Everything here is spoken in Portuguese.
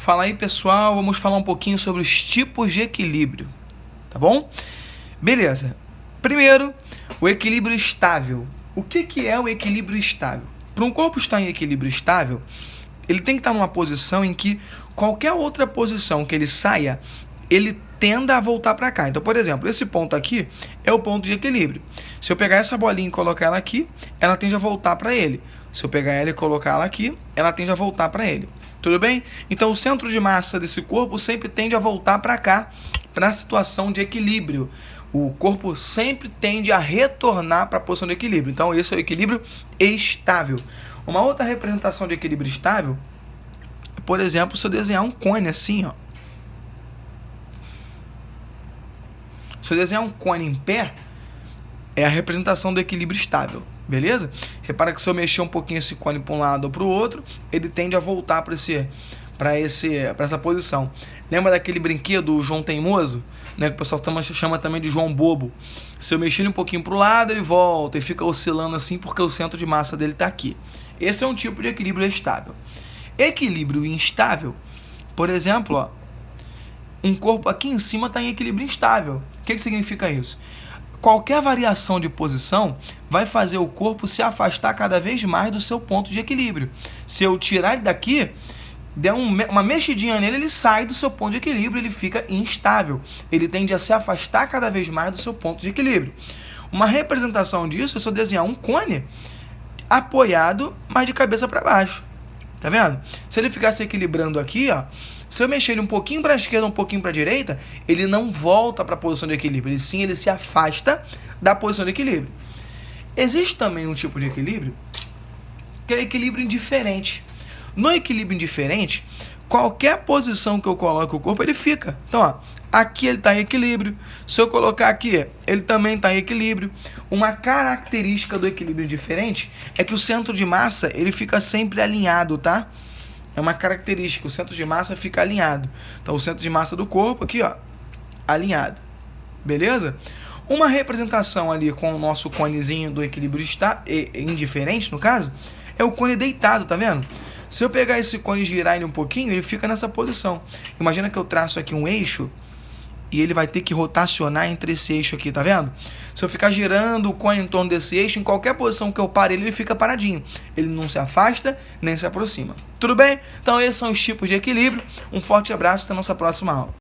Fala aí, pessoal, vamos falar um pouquinho sobre os tipos de equilíbrio, tá bom? Beleza. Primeiro, o equilíbrio estável. O que é o equilíbrio estável? Para um corpo estar em equilíbrio estável, ele tem que estar numa posição em que qualquer outra posição que ele saia, ele tenda a voltar para cá. Então, por exemplo, esse ponto aqui é o ponto de equilíbrio. Se eu pegar essa bolinha e colocar ela aqui, ela tende a voltar para ele. Se eu pegar ela e colocar ela aqui, ela tende a voltar para ele. Tudo bem? Então, o centro de massa desse corpo sempre tende a voltar para cá, para a situação de equilíbrio. O corpo sempre tende a retornar para a posição de equilíbrio. Então, esse é o equilíbrio estável. Uma outra representação de equilíbrio estável, por exemplo, se eu desenhar um cone assim, ó. Se eu desenhar um cone em pé, é a representação do equilíbrio estável, beleza? Repara que se eu mexer um pouquinho esse cone para um lado ou para o outro, ele tende a voltar para essa posição. Lembra daquele brinquedo, o João Teimoso? Né, que o pessoal chama também de João Bobo. Se eu mexer ele um pouquinho para o lado, ele volta e fica oscilando assim porque o centro de massa dele está aqui. Esse é um tipo de equilíbrio estável. Equilíbrio instável, por exemplo, ó, um corpo aqui em cima está em equilíbrio instável. O que significa isso? Qualquer variação de posição vai fazer o corpo se afastar cada vez mais do seu ponto de equilíbrio. Se eu tirar ele daqui, der uma mexidinha nele, ele sai do seu ponto de equilíbrio, ele fica instável. Ele tende a se afastar cada vez mais do seu ponto de equilíbrio. Uma representação disso é se eu desenhar um cone apoiado, mas de cabeça para baixo. Tá vendo? Se ele ficar se equilibrando aqui, ó, se eu mexer ele um pouquinho para a esquerda, um pouquinho para a direita, ele não volta para a posição de equilíbrio. Ele se afasta da posição de equilíbrio. Existe também um tipo de equilíbrio que é o equilíbrio indiferente. No equilíbrio indiferente, qualquer posição que eu coloque o corpo, ele fica. Então, ó, aqui ele está em equilíbrio. Se eu colocar aqui, ele também está em equilíbrio. Uma característica do equilíbrio indiferente é que o centro de massa ele fica sempre alinhado, tá? É uma característica, o centro de massa fica alinhado. Então, o centro de massa do corpo aqui, ó, alinhado. Beleza? Uma representação ali com o nosso conezinho do equilíbrio indiferente, no caso, é o cone deitado, tá vendo? Se eu pegar esse cone e girar ele um pouquinho, ele fica nessa posição. Imagina que eu traço aqui um eixo e ele vai ter que rotacionar entre esse eixo aqui, tá vendo? Se eu ficar girando o cone em torno desse eixo, em qualquer posição que eu pare ele fica paradinho. Ele não se afasta, nem se aproxima. Tudo bem? Então esses são os tipos de equilíbrio. Um forte abraço e até a nossa próxima aula.